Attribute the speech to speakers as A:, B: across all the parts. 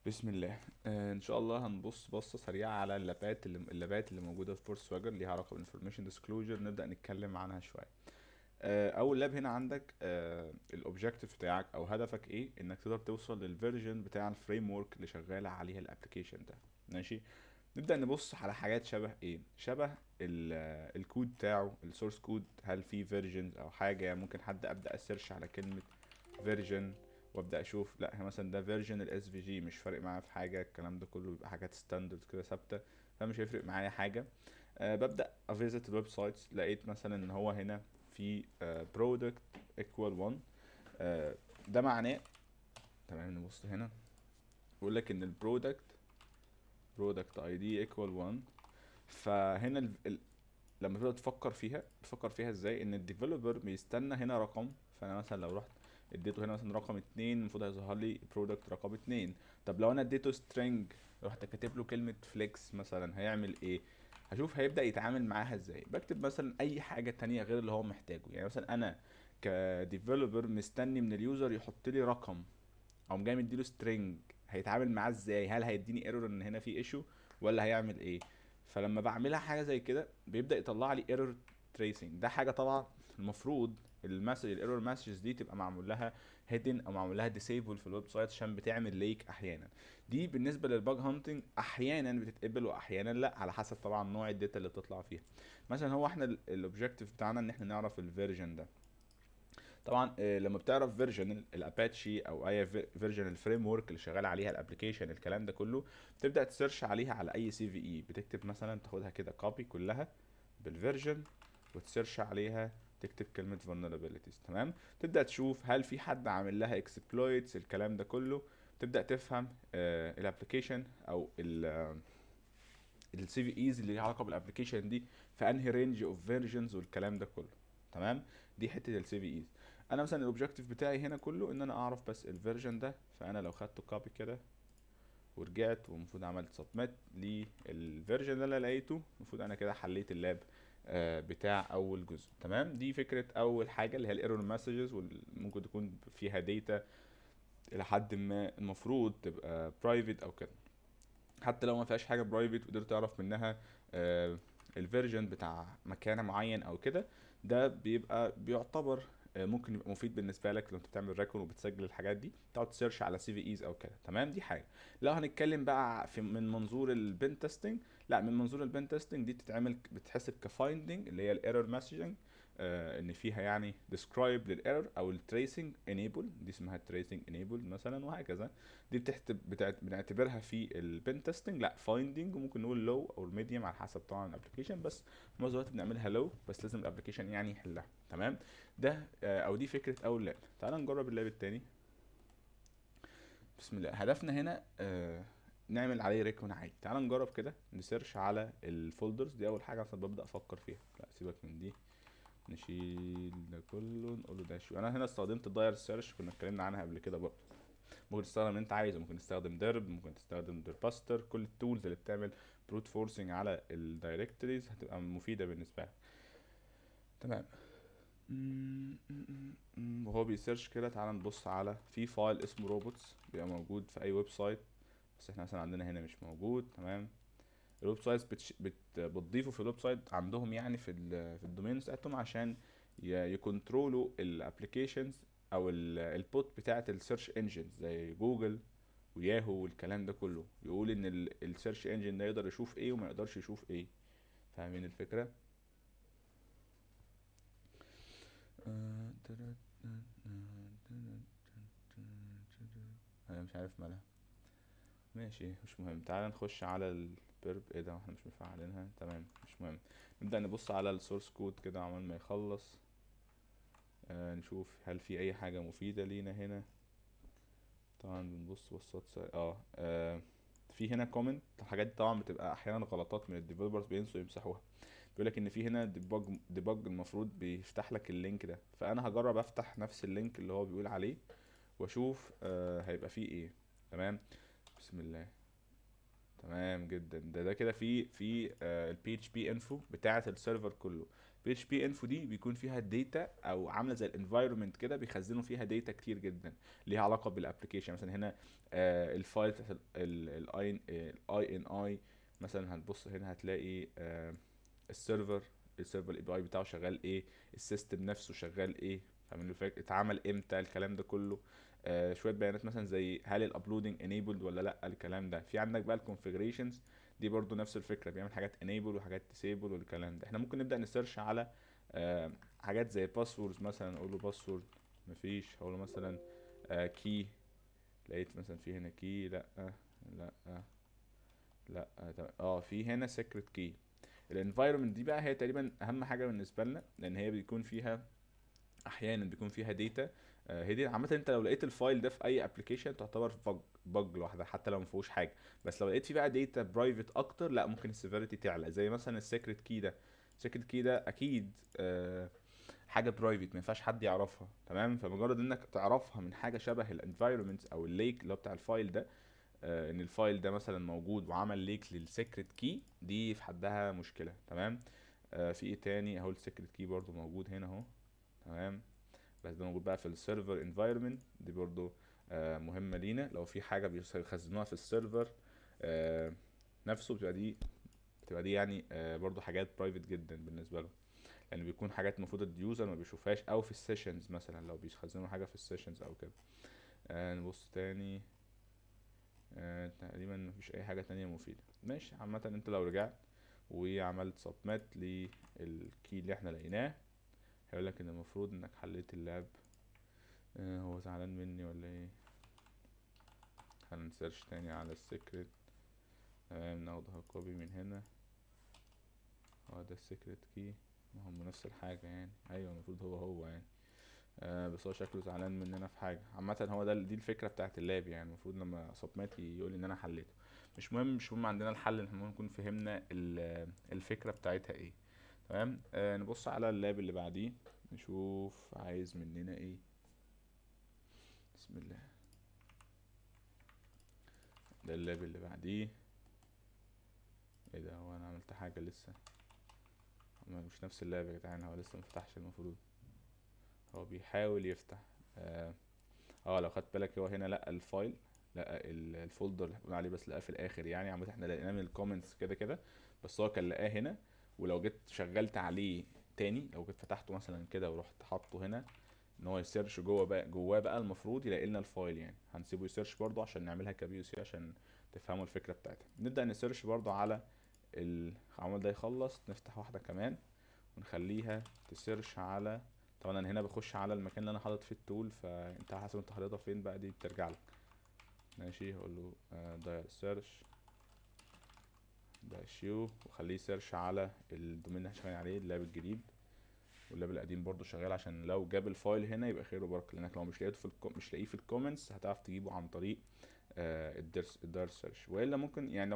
A: بسم الله. ان شاء الله هنبص بصه سريعه على اللابات اللي موجوده في فورس واجر ليها علاقه بالانفورميشن ديسكلوجر، نبدا نتكلم عنها شويه. اول لاب هنا عندك الاوبجيكتيف بتاعك او هدفك ايه، انك تقدر توصل للفيرجن بتاع الفريم ورك اللي شغاله عليها الابلكيشن ده. ماشي. نبدا نبص على حاجات شبه الكود بتاعه، السورس كود، هل في فيرجنز او حاجه. ممكن حد ابدا اسيرش على كلمه فيرجن وابدا اشوف، لا مثلا ده فيرجن الاس في جي، مش فارق معايا في حاجه، الكلام ده كله بيبقى حاجات ستاندرد كده ثابته، فمش هيفرق معايا حاجه. ببدا افيزيت الويب سايتس، لقيت مثلا ان هو هنا في برودكت ايكوال 1. ده معناه، تمام نبص هنا، بيقول لك ان البرودكت اي دي ايكوال 1. فهنا لما تبدا تفكر فيها ازاي، ان الديفلوبر بيستنى هنا رقم. فانا مثلا لو رحت اديته هنا مثلا رقم اتنين، المفروض هيظهر لي برودكت رقم اتنين. طب لو انا اديته سترينج، رحت كاتب له كلمة فليكس مثلا، هيعمل ايه؟ هشوف هيبدأ يتعامل معاها ازاي. بكتب مثلا اي حاجة تانية غير اللي هو محتاجه. يعني مثلا انا كديفلوبر مستني من اليوزر يحط لي رقم، او جاي مديله سترينج، هيتعامل معاه ازاي؟ هل هيديني ايرور ان هنا في ايشو، ولا هيعمل ايه؟ فلما بعملها حاجه زي كده بيبدا يطلع لي ايرور تريسنج. ده حاجه طبعا المفروض المسج، الايرور مسجز دي تبقى معمول لها هيدن او معمول لها ديسيبل في الويب سايت، عشان بتعمل ليك احيانا. دي بالنسبه للباج هانتنج احيانا بتتقبل واحيانا لا، على حسب طبعا نوع الداتا اللي بتطلع فيها. مثلا هو احنا الاوبجيكتيف بتاعنا ان احنا نعرف الفيرجن ده. طبعا لما بتعرف فيرجن الاباتشي او اي فيرجن الفريم ورك اللي شغال عليها الابلكيشن، الكلام ده كله تبدا تسيرش عليها على اي سي في اي. بتكتب مثلا، تاخدها كده كوبي كلها بالفيرجن، وتسيرش عليها، تكتب كلمة vulnerabilities. تمام. تبدأ تشوف هل في حد عامل لها exploits، الكلام ده كله. تبدأ تفهم الابلكيشن او السي في ايز اللي ليها علاقة بالابلكيشن دي في انهي رينج اوف فيرجنز والكلام ده كله. تمام. دي حته السي في ايز. انا مثلا الاوبجيكتيف بتاعي هنا كله ان انا اعرف بس الفيرجن ده. فانا لو خدته كوبي كده ورجعت، ومفروض عملت سبميت للفيرجن اللي انا لقيته، المفروض انا كده حليت اللاب بتاع اول جزء. تمام. دي فكره اول حاجه اللي هي الايرور مسجز، وممكن تكون فيها داتا الى حد ما المفروض تبقى برايفت او كده. حتى لو ما فيهاش حاجه برايفت وقدرت تعرف منها الفيرجن بتاع مكان معين او كده، ده بيعتبر ممكن يبقى مفيد بالنسبه لك لو انت بتعمل ريكون وبتسجل الحاجات دي، تقعد تسيرش على سي في ايز او كده. تمام. دي حاجه. لو هنتكلم بقى من منظور البن تيستنج، لا، من منظور البن تيستنج دي بتحسب كفايندنج اللي هي الايرور مسجنج، ان فيها يعني ديسكرايب للايرور، او التريسنج انيبل، دي اسمها التريسنج انيبل مثلا، وهكذا. دي بنعتبرها في البن تيستنج لا فايندنج، وممكن نقول لو او الميديوم على حسب طبعا الابلكيشن، بس معظم الوقت بنعملها لو، بس لازم الابلكيشن يعني يحلها. تمام. ده او دي فكره اول لاب. تعال نجرب اللاب التاني. بسم الله. هدفنا هنا نعمل عليه ريكون عادي. تعال نجرب كده نسيرش على الفولدرز دي. اول حاجه اصلا ببدا افكر فيها، لا سيبك من دي، نشيل ده كله، نقول له ده شو. انا هنا استخدمت الداير سيرش، كنا اتكلمنا عنها قبل كده برضه. ممكن تستخدم اللي انت عايزه، ممكن تستخدم درب، ممكن تستخدم درباستر، كل التولز اللي بتعمل بروت فورسنج على الدايركتوريز هتبقى مفيده بالنسبه لك. تمام. وهو بيسيرش كده، تعال نبص على في فايل اسمه روبوتس، بيبقى موجود في اي ويب سايت، بس احنا مثلا عندنا هنا مش موجود. تمام. الويب سايتس بتضيفه في الويب سايت عندهم، يعني في الدومينز بتاعتهم، عشان يكنترولوا الابلكيشنز او البوت بتاعه السيرش انجن زي جوجل وياهو والكلام ده كله. يقول ان السيرش انجن ده يقدر يشوف ايه وما يقدرش يشوف ايه. فاهمين الفكره؟ انا مش عارف مالها. ماشي مش مهم. تعال نخش على البرب. ايه ده، احنا مش مفعلينها. تمام مش مهم. نبدأ نبص على السورس كود كده عمال ما يخلص. نشوف هل في اي حاجة مفيدة لينا هنا. طبعا بنبص بصات في هنا كومنت. الحاجات دي طبعا بتبقى احيانا غلطات من الديفلوبرز، بينسوا يمسحوها. بيقول لك ان في هنا ديباج المفروض بيفتح لك اللينك ده. فانا هجرب افتح نفس اللينك اللي هو بيقول عليه، واشوف هيبقى فيه ايه. تمام. بسم الله. تمام جدا. ده كده في البي اتش بي انفو بتاعه السيرفر كله. بي اتش بي انفو دي بيكون فيها الداتا او عامله زي الانفايرمنت كده، بيخزنوا فيها داتا كتير جدا ليها علاقه بالابلكيشن. مثلا هنا الفايل بتاعت الاي ان اي، مثلا هتبص هنا هتلاقي السيرفر الاي بي اي بتاعه شغال ايه، السيستم نفسه شغال ايه، فاهمين الفكره، اتعمل امتى، الكلام ده كله. شويه بيانات مثلا زي هل الابلودنج انيبلد ولا لا، الكلام ده. في عندك بقى الكونفيجريشنز، دي برضو نفس الفكره، بيعمل حاجات انيبل وحاجات تسيبل والكلام ده. احنا ممكن نبدا نسيرش على حاجات زي باسوردز مثلا، اقول له باسورد، مفيش. هقول له مثلا كي، لقيت مثلا في هنا كي، لا لا لا في هنا سيكريت كي. الانفايرمنت دي بقى هي تقريبا اهم حاجه بالنسبه لنا، لان هي بيكون فيها احيانا بيكون فيها داتا. هي دي عامه، انت لو لقيت الفايل ده في اي ابلكيشن تعتبر بج لوحدها حتى لو ما فيهوش حاجه. بس لو لقيت فيه بقى داتا برايفت اكتر، لا ممكن السيفيريتي تعلى. زي مثلا السيكريت كي ده، السيكريت كي ده اكيد حاجه برايفت ما ينفعش حد يعرفها، تمام. فمجرد انك تعرفها من حاجه شبه الانفايرمنت او الليك اللي هو بتاع الفايل ده، ان الفايل ده مثلا موجود وعمل ليك للسيكريت كي، دي في حدها مشكله، تمام. في ايه تاني اهو، السيكريت كي برضو موجود هنا اهو، تمام. بس ده موجود بقى في السيرفر انفايرمنت، دي برضو مهمه لينا. لو في حاجه بيخزنوها في السيرفر نفسه، بتبقى دي يعني برضو حاجات برايفت جدا بالنسبه له، يعني بيكون حاجات المفروض اليوزر ما بيشوفهاش، او في السيشنز مثلا لو بيخزنوا حاجه في السيشنز او كده. نبص تاني. تقريبا مفيش اي حاجه تانية مفيده. ماشي، عامه انت لو رجعت وعملت سبميت للكي اللي احنا لقيناه، هيقول لك ان المفروض انك حليت اللاب. هو زعلان مني ولا ايه؟ هنسيرش تاني على السيكريت، تمام. ناخدها كوبي من هنا، هو ده السيكريت كي، ما هم نفس الحاجة يعني، ايوه المفروض هو يعني. بس هو شكله زعلان مننا في حاجة. عامة هو ده دي الفكرة بتاعت اللاب، يعني المفروض لما سبميت يقول لي ان انا حليته. مش مهم عندنا الحل، احنا المهم نكون فهمنا الفكرة بتاعتها ايه، تمام. نبص على اللاب اللي بعديه، نشوف عايز مننا ايه. بسم الله. ده اللاب اللي بعديه. ايه ده، هو انا عملت حاجة لسه؟ مش نفس اللاب يا جدعان، هو لسه مفتحش المفروض، هو بيحاول يفتح. اه لو خدت بالك هو هنا لقى الفايل، لقى الفولدر اللي قلنا عليه، بس لقاه في الاخر يعني. عامة احنا لقيناه من الكومنتس كده كده، بس هو كان لقاه هنا. ولو جيت شغلت عليه تاني، لو جيت فتحته مثلا كده ورحت حاطه هنا، ان هو يسيرش جواه بقى المفروض يلاقي لنا الفايل. يعني هنسيبه يسيرش برضه عشان نعملها كبي سي عشان تفهموا الفكرة بتاعتها. نبدأ نسيرش برضه على العمل ده يخلص، نفتح واحدة كمان ونخليها تسيرش على، طبعا انا هنا بخش على المكان اللي انا حاطط فيه التول، فانت على حسب انت حاططها فين بقى دي بترجع لك. ماشي، هقول له داير سيرش داش يو، وخليه سيرش على الدومين اللي احنا شغالين عليه، اللاب الجديد. واللاب القديم برضو شغال، عشان لو جاب الفايل هنا يبقى خير وبركة، لانك لو مش لاقيه في الكومنتس هتعرف تجيبه عن طريق الداير سيرش. والا ممكن يعني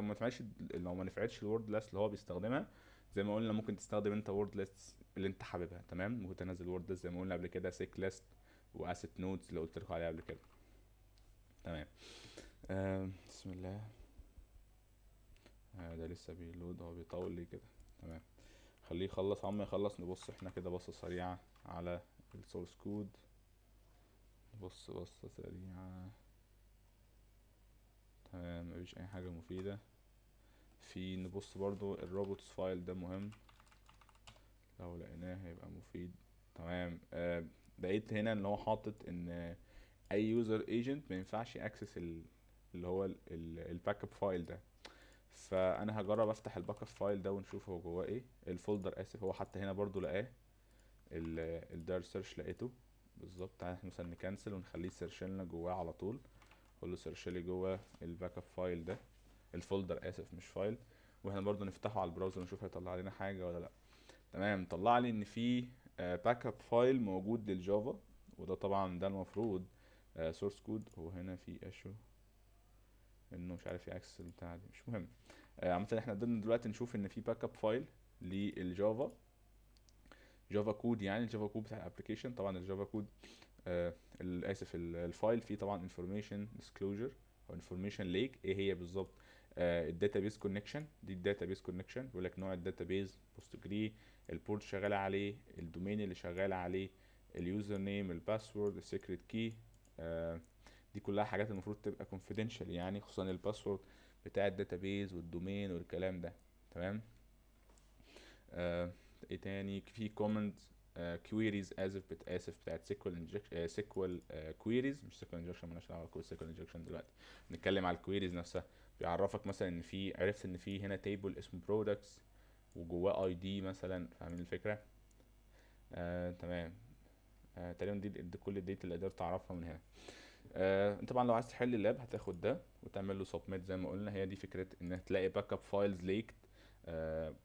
A: لو ما نفعتش الورد ليست اللي هو بيستخدمها، زي ما قلنا ممكن تستخدم انت وورد ليست اللي انت حاببها، تمام. ممكن تنزل وورد ليست زي ما قلنا قبل كده، سيك ليست واسيت نودز اللي قلت لكم عليها قبل كده، تمام. بسم الله. ده لسه بيلود، هو بيطول لي كده، تمام. خليه يخلص، عم يخلص نبص احنا كده بصة سريعة على السورس كود. نبص بصة سريعة، تمام. مفيش اي حاجة مفيدة. نبص برضو الروبوتس فايل ده مهم، لو لقيناه هيبقى مفيد، تمام. لقيت هنا ان هو حاطط ان اي يوزر ايجنت ما ينفعش اكسس اللي هو الباك اب فايل ده. فانا هجرب افتح الباك اب فايل ده ونشوف هو جواه ايه، الفولدر اسف. هو حتى هنا برضو لقاه، الدار سيرش لقيته بالظبط. تعالى مثلا نكنسل ونخليه سيرش لنا جواه على طول. اقول له سيرش لي جوه الباك اب فايل ده، الفولدر اسف مش فايل. واحنا برضو نفتحه على البراوزر ونشوف هيطلع لنا حاجه ولا لا. تمام، طلع لي ان في باك اب فايل موجود للجافا، وده طبعا ده المفروض سورس كود. هو هنا في ايشو انه مش عارف ياكسس البتاع دي، مش مهم. عامه احنا قدرنا دلوقتي نشوف ان في باك اب فايل للجافا، جافا كود، يعني الجافا كود بتاع الابلكيشن. طبعا الجافا كود اسف الفايل فيه طبعا information disclosure او information lake. ايه هي بالظبط الداتابيز كونكشن، دي الداتابيز كونكشن بيقول لك نوع الداتابيز بوست جري، البورت شغال عليه، الدومين اللي شغال عليه، اليوزر نيم، الباسورد، السيكريت كي. دي كلها حاجات المفروض تبقى confidential يعني، خصوصا الباسورد بتاع الداتابيز والدومين والكلام ده. تمام. ايه تاني في كومنت كويريز اسف بتاعت سيكوال انجكشن، سيكوال كويريز مش سيكوال انجكشن، مالناش دعوه بالسيكوال انجكشن دلوقتي، بنتكلم على الكويريز نفسها. بيعرفك مثلا ان في، عرفت ان في هنا تيبل اسمه برودكتس وجواه اي دي مثلا، فاهمين الفكره؟ تمام. تقريبا دي كل الديتا اللي قدرت اعرفها من هنا. انت طبعا لو عايز تحل اللاب هتاخد ده وتعمل له سبميت زي ما قلنا. هي دي فكره انك تلاقي باك اب فايلز ليك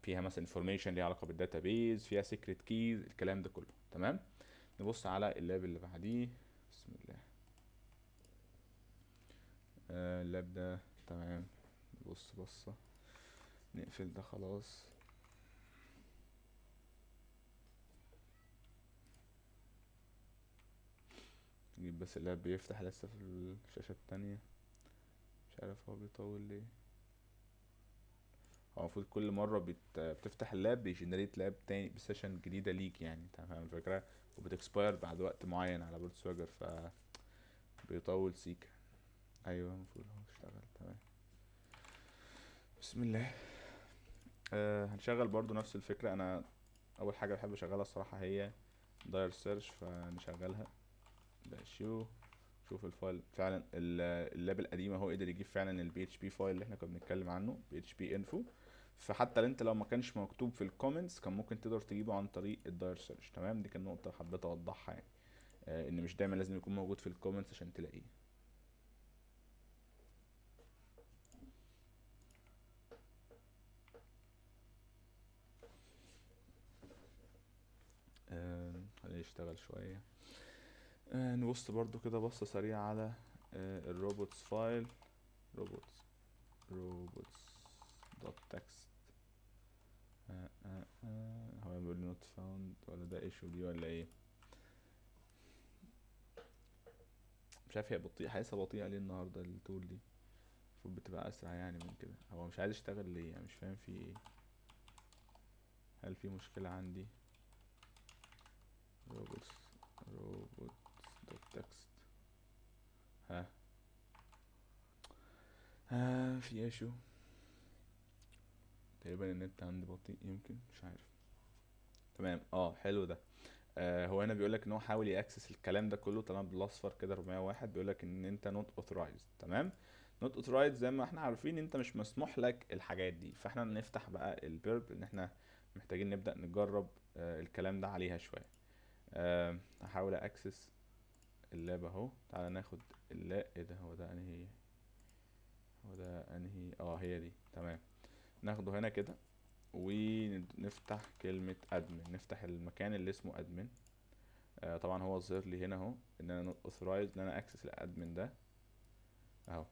A: فيها مثلا انفورميشن ليها علاقه بالداتابيز، فيها سيكريت كيز، الكلام ده كله. تمام. نبص على اللاب اللي بعديه. بسم الله. اللاب ده تمام. نبص بصه، نقفل ده خلاص. نجيب بس اللاب بيفتح لسه في الشاشه التانية، مش عارف هو بيطول ليه. هو المفروض كل مرة بتفتح اللاب بيجنريت لاب تاني بسيشن جديدة ليك يعني، انت فاهم الفكرة؟ وبتكسباير بعد وقت معين على بورد سواجر، ف بيطول سيكا. ايوه المفروض هو اشتغل تمام. بسم الله. هنشغل برضو نفس الفكرة. انا اول حاجة بحب اشغلها الصراحة هي داير سيرش، فنشغلها. ده شوف الفايل فعلا اللاب القديم اهو قدر يجيب فعلا البي اتش بي فايل اللي احنا كنا بنتكلم عنه، بي اتش بي انفو. فحتى انت لو ما كانش مكتوب في الكومنتس كان ممكن تقدر تجيبه عن طريق الداير سيرش. تمام. دي كانت نقطة حبيت اوضحها يعني، ان مش دايما لازم يكون موجود في الكومنتس عشان تلاقيه. خليه يشتغل شوية. نبص برضو كده بصة سريعة على الروبوتس فايل. روبوتس دوت تكست. هو بيقول لي نوت فاوند، ولا ده ايشو دي ولا ايه؟ مش عارف، هي بطيئة، حاسسها بطيئة ليه النهاردة التول دي؟ المفروض بتبقى اسرع يعني من كده. هو مش عايز يشتغل ليه يعني؟ مش فاهم في ايه. هل في مشكلة عندي؟ روبوتس دوت تكست. ها في ايشو تقريبا. النت عندي بطيء يمكن، مش عارف. تمام. حلو ده. هو هنا بيقول لك ان هو حاول ياكسس الكلام ده كله، طالما بالاصفر كده 401 بيقول لك ان انت نوت اوثرايزد. تمام. نوت اوثرايزد زي ما احنا عارفين انت مش مسموح لك الحاجات دي. فاحنا نفتح بقى البيرب ان احنا محتاجين نبدا نجرب الكلام ده عليها شويه. هحاول اكسس اللاب اهو. تعالى ناخد اللاب. ايه ده؟ هو ده انهي هي دي. تمام. ناخده هنا كده ونفتح كلمة ادمن، نفتح المكان اللي اسمه ادمن. طبعا هو ظهر لي هنا اهو ان انا نوت اوثرايزد ان انا اكسس الادمن ده اهو.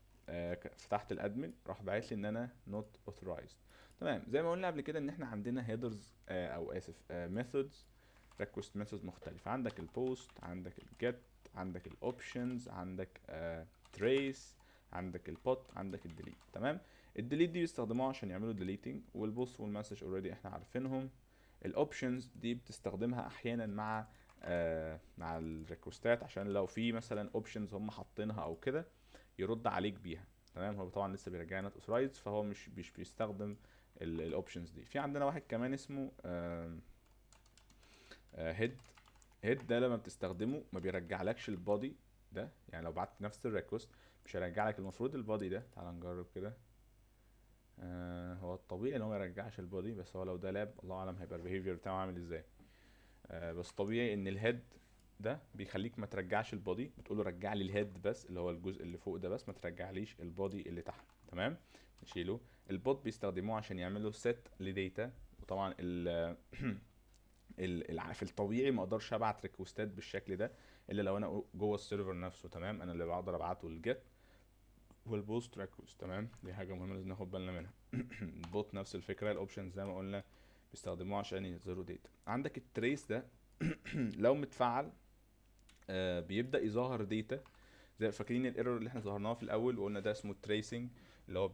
A: فتحت الادمن راح باعت لي ان انا نوت اوثرايزد. تمام. زي ما قلنا قبل كده ان احنا عندنا هيدرز او اسف ميثودز، ريكوست ميثودز مختلفة. عندك البوست، عندك الجيت، عندك الاوبشنز، عندك تريس، عندك البوت، عندك الديليت. تمام. الديليت دي بيستخدموها عشان يعملوا ديليتنج، والبوست والمسج اوريدي احنا عارفينهم. الاوبشنز دي بتستخدمها احيانا مع الريكوستات، عشان لو في مثلا اوبشنز هم حاطينها او كده يرد عليك بيها. تمام. هو طبعا لسه بيرجع نوت اوثرايزد، فهو مش بيستخدم الاوبشنز دي. في عندنا واحد كمان اسمه هيد. هيد ده لما بتستخدمه ما بيرجعلكش البادي ده، يعني لو بعت نفس الريكوست مش هيرجع لك المفروض البادي ده. تعال نجرب كده. هو الطبيعي ان هو ما يرجعش البادي، بس هو لو ده لاب الله اعلم هيبقى البيهيفير بتاعه عامل ازاي. بس طبيعي ان الهيد ده بيخليك ما ترجعش البادي، بتقول له رجع لي الهيد بس اللي هو الجزء اللي فوق ده بس، ما ترجعليش البادي اللي تحت. تمام. نشيله. البوت بيستخدموه عشان يعملوا سيت لديتا. وطبعا في الطبيعي ما اقدرش ابعت ريكوستات بالشكل ده الا لو انا جوه السيرفر نفسه. تمام. انا اللي بقدر ابعته الجيت والبوست ريكوست. تمام. دي حاجه مهمه لازم ناخد بالنا منها. البوت نفس الفكره. الاوبشن زي ما قلنا بيستخدموه عشان يظهروا داتا. عندك التريس ده لو متفعل بيبدا يظهر داتا زي فاكرين الايرور اللي احنا ظهرناه في الاول وقلنا ده اسمه تريسنج، اللي هو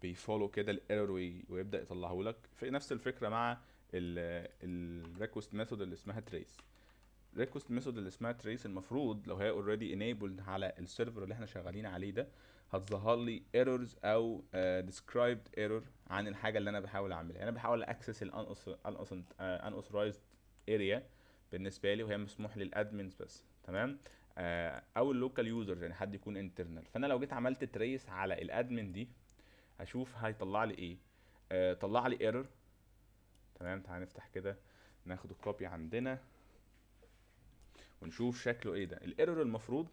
A: بيفولو كده الايرور ويبدا يطلعه لك. في نفس الفكره مع الريكوست ميثود اللي اسمها تريس. الريكوست ميثود اللي اسمها تريس المفروض لو هي اوريدي انيبلد على السيرفر اللي احنا شغالين عليه ده، هتظهر لي ايرورز او ديسكرايبد ايرور عن الحاجه اللي انا بحاول اعملها. انا بحاول اكسس unauthorized اريا بالنسبه لي، وهي مسموح للادمنز بس، تمام. او اللوكال يوزرز، يعني حد يكون انترنال. فانا لو جيت عملت تريس على الادمن دي، هشوف هيطلع لي ايه. طلع لي ايرور، تمام. تعال نفتح كده، ناخد الكوبي عندنا ونشوف شكله ايه. ده الايرور المفروض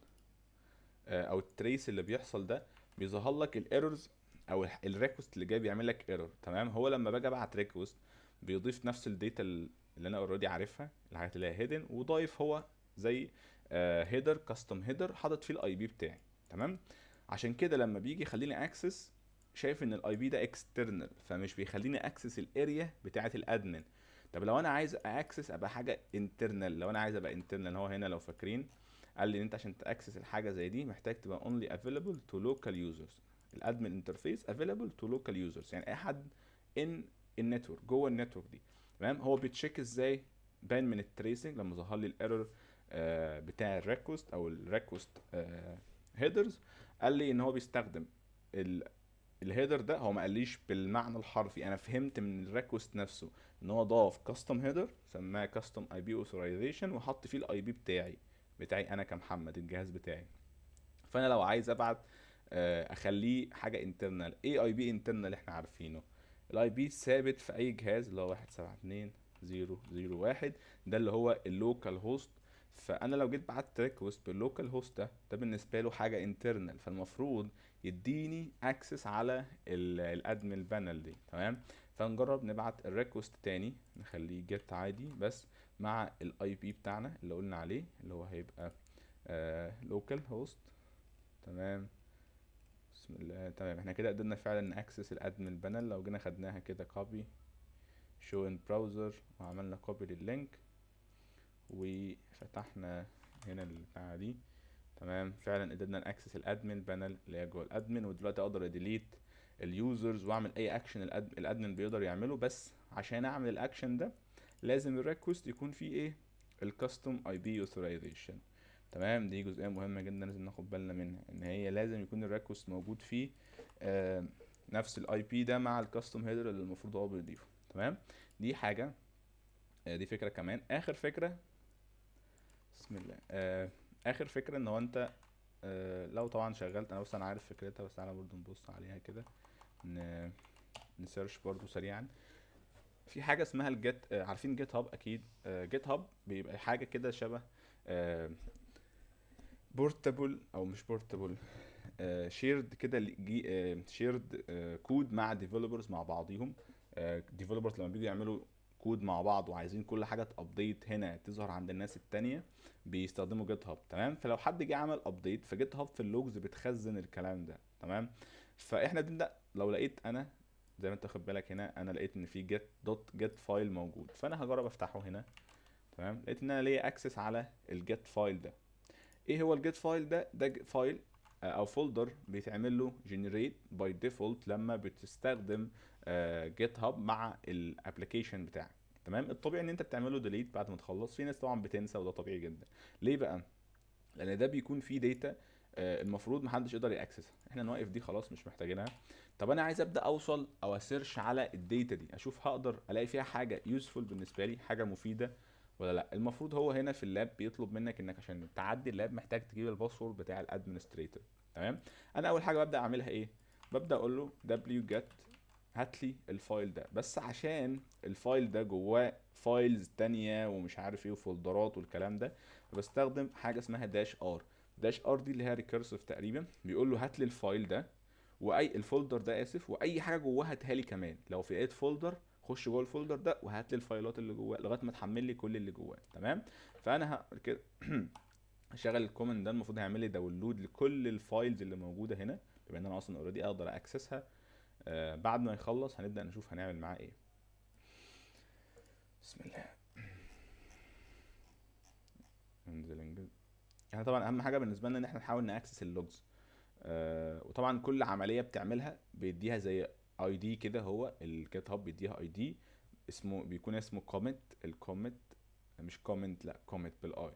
A: او التريس اللي بيحصل ده بيظهر لك الايرورز او الريكوست اللي جاي بيعمل لك ايرور، تمام. هو لما باجي ابعت ريكوست بيضيف نفس الداتا اللي انا اوريدي عارفها، الحاجات اللي هي هيدن، وضايف هو زي هيدر، كاستم هيدر، حاطط فيه الاي بي بتاعي، تمام. عشان كده لما بيجي يخليني اكسس، شايف ان الاي بي ده اكسترنال، فمش بيخليني اكسس الاريا بتاعه الادمن. طب لو انا عايز اكسس ابقى حاجه انترنال، لو انا عايز ابقى انترنال، هو هنا لو فاكرين قال لي ان انت عشان تاكسس الحاجه زي دي محتاج تبقى only available to local users. الادمن انترفيس available to local users، يعني اي حد ان النتورك، جوه النتورك دي، تمام. هو بيتشيك ازاي؟ باين من التريسنج لما ظهر لي الايرور بتاع الريكوست او الريكوست هيدرز، قال لي ان هو بيستخدم الهيدر ده. هو ما قاليش بالمعنى الحرفي، انا فهمت من الريكوست نفسه ان هو ضاف كاستم هيدر سماه كاستم اي بي اوثرايزيشن، وحط فيه الاي بي بتاعي انا كمحمد، الجهاز بتاعي. فانا لو عايز ابعت اخليه حاجه انترنال، ايه اي بي انترنال احنا عارفينه؟ الاي بي ثابت في اي جهاز اللي هو 172.0.0.1، ده اللي هو اللوكال هوست. فانا لو جيت بعت ريكوست باللوكال هوست ده بالنسبه له حاجه انترنال، فالمفروض يديني اكسس على الادمن بانل دي، تمام. فنجرب نبعت الريكوست تاني، نخليه جيت عادي بس مع الاي بي بتاعنا اللي قلنا عليه، اللي هو هيبقى لوكال هوست، تمام. بسم الله، تمام. احنا كده قدرنا فعلا ناكسس الادمن بانل. لو جينا خدناها كده كوبي شو ان براوزر وعملنا كوبي لللينك وفتحنا هنا البتاعه دي، تمام. فعلا قدرنا ناكسس الادمن بانل اللي هي جوه الادمن. ودلوقتي اقدر اديليت اليوزرز واعمل اي اكشن الادمن بيقدر يعمله. بس عشان اعمل الاكشن ده لازم الريكوست يكون فيه ايه؟ الكاستم اي بي اوثرايزيشن، تمام. دي جزئيه مهمه جدا لازم ناخد بالنا منها، ان هي لازم يكون الريكوست موجود فيه نفس الاي بي ده مع الكاستم هيدر اللي المفروض هو بيضيفه، تمام. دي حاجه. دي فكره كمان. اخر فكره، بسم الله. اخر فكره ان هو انت لو طبعا شغلت، انا بس انا عارف فكرتها، بس تعالى برضو نبص عليها كده، نسيرش برضو سريعا. في حاجه اسمها الجيت، عارفين جيت هاب اكيد. جيت هاب بيبقى حاجه كده شبه بورتابل او مش بورتابل، شيرد كده، شيرد كود مع ديفلوبرز مع بعضيهم. ديفلوبرز لما بيجوا يعملوا كود مع بعض وعايزين كل حاجه تابديت هنا تظهر عند الناس التانية، بيستخدموا جيت هاب، تمام. فلو حد جه عمل ابديت، فجيت هاب في اللوجز بتخزن الكلام ده، تمام. فاحنا بنبدا لو لقيت انا زي ما انت خد بالك هنا، انا لقيت ان في جيت فايل موجود، فانا هجرب افتحه هنا، تمام. لقيت ان انا ليا اكسس على الجيت فايل ده. ايه هو الجيت فايل ده؟ ده فايل او فولدر بيتعمل له جنريت باي ديفولت لما بتستخدم جيت هاب مع الابلكيشن بتاعك، تمام. الطبيعي ان انت بتعمله ديليت بعد ما تخلص. في ناس طبعا بتنسى، وده طبيعي جدا. ليه بقى؟ لان ده بيكون فيه داتا المفروض محدش يقدر ياكسسها. احنا نوقف دي خلاص، مش محتاجينها. طب انا عايز ابدا اوصل او اسيرش على الداتا دي، اشوف هقدر الاقي فيها حاجه يوسفول بالنسبه لي، حاجه مفيده ولا لا. المفروض هو هنا في اللاب بيطلب منك انك عشان تعدي اللاب محتاج تجيب الباسورد بتاع الادمنستريتور، تمام. انا اول حاجه ببدا اعملها ايه؟ ببدا اقول له wget هات لي الفايل ده. بس عشان الفايل ده جواه فايلز تانية ومش عارف ايه وفولدرات والكلام ده، فبستخدم حاجه اسمها داش ار. داش ار دي اللي هي ريكيرسيف تقريبا، بيقول له هات لي الفايل ده واي الفولدر ده، اسف، واي حاجه جواه هاتها لي كمان. لو في لقيت فولدر خش جوه الفولدر ده وهات لي الفايلات اللي جواه لغايه ما تحمل لي كل اللي جواه، تمام. فانا كده هشغل الكوماند ده، المفروض هيعمل لي داونلود لكل الفايلز اللي موجوده هنا، بما ان انا اصلا اوريدي اقدر اكسسها. بعد ما يخلص هنبدا نشوف هنعمل معاه ايه. بسم الله. انزل انجز. احنا طبعا اهم حاجه بالنسبه لنا ان احنا نحاول ناكسس اللوجز. وطبعا كل عمليه بتعملها بيديها زي اي دي كده، هو الجيت هاب بيديها اي دي اسمه، بيكون اسمه كوميت. الكوميت مش كومنت، لا كوميت بالاي.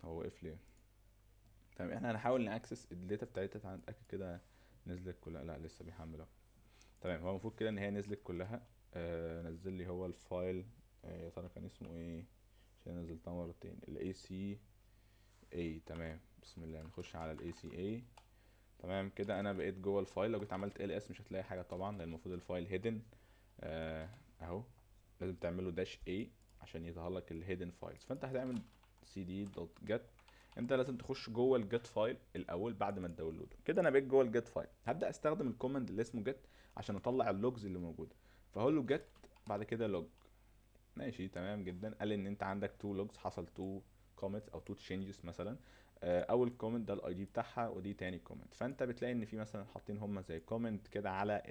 A: هو وقف ليه؟ تمام، احنا هنحاول ناكسس الداتا بتاعتها. تعالى نتاكد كده نزلت كلها. لا لسه بيحمل اهو. تمام، هو المفروض كده ان هي نزلت كلها. نزل لي هو الفايل. يا ترى كان اسمه ايه؟ عشان نزلتها مرتين. الاي سي اي. تمام، بسم الله نخش على الاي سي اي. تمام كده انا بقيت جوه الفايل. لو جيت عملت ال اس مش هتلاقي حاجه طبعا، لان المفروض الفايل هيدن. اهو لازم تعمله داش اي عشان يظهر لك الهيدن فايلز. فانت هتعمل سي دي دوت جت. انت لازم تخش جوه الجت فايل الاول بعد ما تداونلوده. كده انا بقيت جوه الجت فايل. هبدا استخدم الكوماند اللي اسمه جت عشان اطلع اللوجز اللي موجوده. فهقول له جت بعد كده لوج. ماشي تمام جدا. قال ان انت عندك تو لوجز، حصل تو كومنتس او تو تشينجز مثلا. اول كومنت ده الاي دي بتاعها، ودي تاني كومنت. فانت بتلاقي ان في مثلا حاطين هما زي كومنت كده على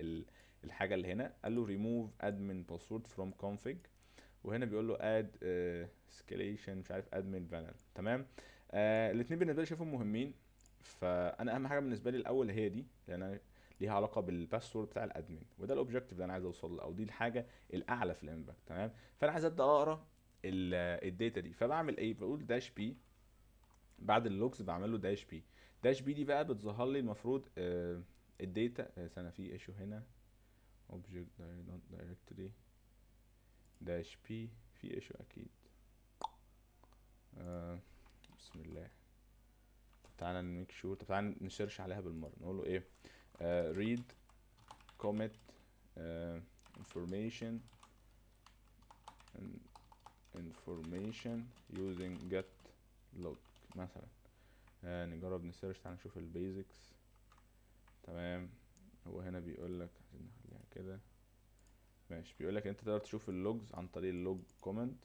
A: الحاجه اللي هنا. قال له remove admin password from config، وهنا بيقول له add escalation مش عارف admin panel. تمام. الاثنين بالنسبه لي شايفهم مهمين. فانا اهم حاجه بالنسبه لي الاول هي دي، لان ليها علاقه بالباسورد بتاع الادمن، وده الاوبجيكتيف اللي انا عايز اوصل له، او دي الحاجه الاعلى في الامباكت. تمام. فانا عايز ابدا اقرا الداتا دي. فبعمل ايه؟ بقول داش بي بعد اللوجز، بعمل له داش بي. داش بي دي بقى بتظهر لي المفروض الداتا. سنه في ايشو هنا object not directory داش بي في ايشو اكيد. بسم الله. تعالى نميك شور. طب تعالى نسيرش عليها بالمره. نقول له ايه؟ read commit information information using get log مثلا. نجرب نسيرش. تعالى نشوف البيزكس. تمام. هو هنا بيقول لك عايزين نخليها كده. ماشي، بيقول لك انت تقدر تشوف اللوجز عن طريق اللوج كومنت،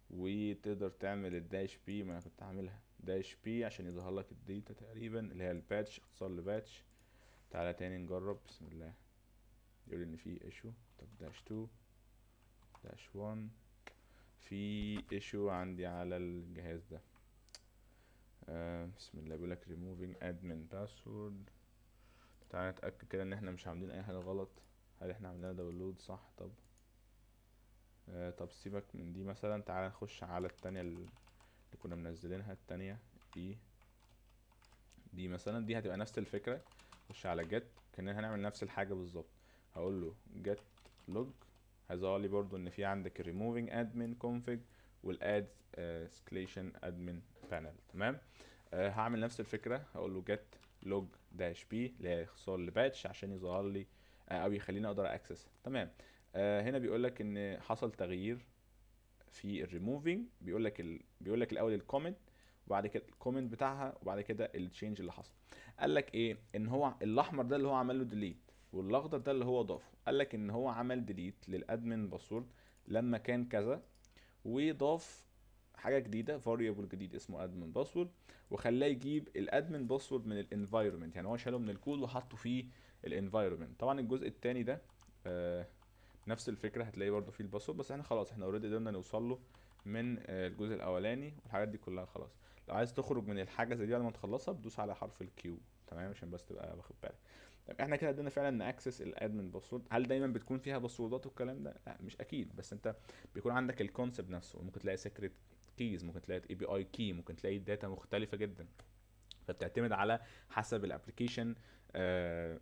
A: وتقدر تعمل الداش بي. ما انا كنت عاملها داش بي عشان يظهر لك الداتا تقريبا، اللي هي الباتش، اختصار لباتش. تعالى تاني نجرب. بسم الله. يقول ان في ايشو. طب داش 2 داش 1 في ايشو عندي على الجهاز ده. بسم الله. بيقول لك removing admin password. تعالى نتأكد كده ان احنا مش عاملين اي حاجة غلط. هل احنا عاملينها داونلود صح؟ طب سيبك من دي مثلا. تعالى نخش على التانية اللي كنا منزلينها. التانية دي مثلا، دي هتبقى نفس الفكرة. نخش على جيت كأننا هنعمل نفس الحاجة بالظبط. هقول له جيت لوج. هيظهر لي برضو ان في عندك removing admin config والاد escalation admin panel. تمام. هعمل نفس الفكرة. هقول له get log dash b اللي هي اختصار لباتش عشان يظهر لي او يخليني اقدر اكسس. تمام. هنا بيقول لك ان حصل تغيير في الريموفينج. بيقول لك الاول الكومنت، وبعد كده الكومنت بتاعها، وبعد كده التشينج اللي حصل. قال لك ايه؟ ان هو الاحمر ده اللي هو عمل له ديليت، والاخضر ده اللي هو ضافه. قال لك ان هو عمل ديليت للادمن باسورد لما كان كذا، وضاف حاجه جديده، فاريبل جديد اسمه ادمن باسورد، وخلاه يجيب الادمن باسورد من الانفايرمنت. يعني هو شاله من الكود وحطه في الانفايرمنت. طبعا الجزء الثاني ده نفس الفكره، هتلاقي برضو فيه الباسورد، بس احنا خلاص احنا اوريدي قدرنا نوصل له من الجزء الاولاني، والحاجات دي كلها خلاص. لو عايز تخرج من الحاجه زي دي بعد ما تخلصها، بتدوس على حرف الكيو. تمام، عشان بس تبقى واخد بالك. طب احنا كده قدرنا فعلا ناكسس الادمن باسورد. هل دايما بتكون فيها باسوردات والكلام ده؟ لا مش اكيد، بس انت بيكون عندك الكونسبت نفسه. ممكن تلاقي سيكريت كيز، ممكن تلاقي اي بي اي كي، ممكن تلاقي داتا مختلفه جدا. فبتعتمد على حسب الابلكيشن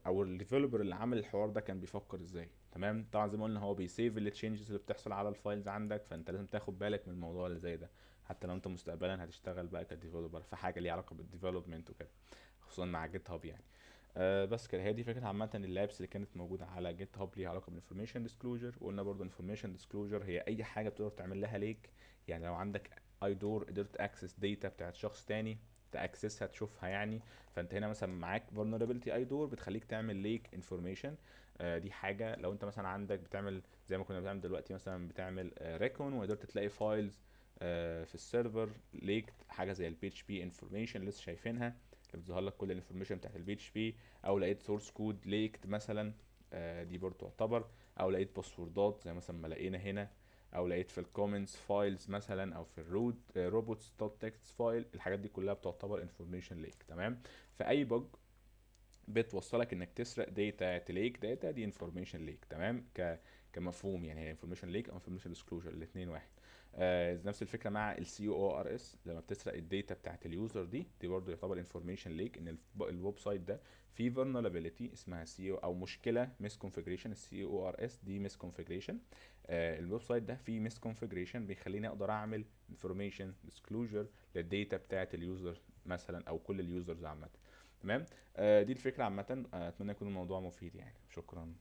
A: او الديفلوبر اللي عامل الحوار ده كان بيفكر ازاي. تمام. طبعا زي ما قلنا هو بيسيف التشينجز اللي بتحصل على الفايلز عندك، فانت لازم تاخد بالك من الموضوع اللي زي ده، حتى لو انت مستقبلا هتشتغل بقى كديفلوبر في حاجه ليها علاقه بالديفلوبمنت وكده، خصوصا مع جيت هاب يعني. بس كده هي دي فكره عامه اللابس اللي كانت موجوده على جيت هاب ليها علاقه بالانفورميشن ديسكلوجر. وقلنا برضو انفورميشن ديسكلوجر هي اي حاجه بتقدر تعمل لها ليك. يعني لو عندك اي دور قدرت اكسس داتا بتاعت شخص تاني، تاكسسها تشوفها يعني. فانت هنا مثلا معاك vulnerability اي دور بتخليك تعمل ليك انفورميشن. دي حاجه لو انت مثلا عندك بتعمل زي ما كنا بنعمل دلوقتي، مثلا بتعمل ريكون وقدرت تلاقي فايلز في السيرفر ليك، حاجه زي البي اتش بي انفورميشن اللي لسه شايفينها، اللي بتظهر لك كل الانفورميشن بتاعت البي اتش بي. او لقيت سورس كود ليكت مثلا، دي برضه تعتبر. او لقيت باسوردات زي مثلا ما لقينا هنا. او لقيت في الكومنتس فايلز مثلا، او في الروت روبوتس دوت تكست فايل، الحاجات دي كلها بتعتبر انفورميشن ليك. تمام. فاي بج بتوصلك انك تسرق داتا، تليك داتا، دي انفورميشن ليك. تمام. كمفهوم يعني، هي انفورميشن ليك او انفورميشن ديسكلوجر، الاثنين واحد. نفس الفكره مع السي او ار اس، لما بتسرق الداتا بتاعت اليوزر دي برضه يعتبر انفورميشن ليك، ان الويب سايت ده فيه vulnerability اسمها سي او مشكله ميس كونفيجريشن. السي او ار اس دي ميس كونفيجريشن. الويب سايت ده فيه ميس كونفيجريشن بيخليني اقدر اعمل انفورميشن ديسكلوجر للداتا بتاعت اليوزر مثلا، او كل اليوزرز عامه. تمام. دي الفكرة عامة. اتمنى يكون الموضوع مفيد يعني. شكرا.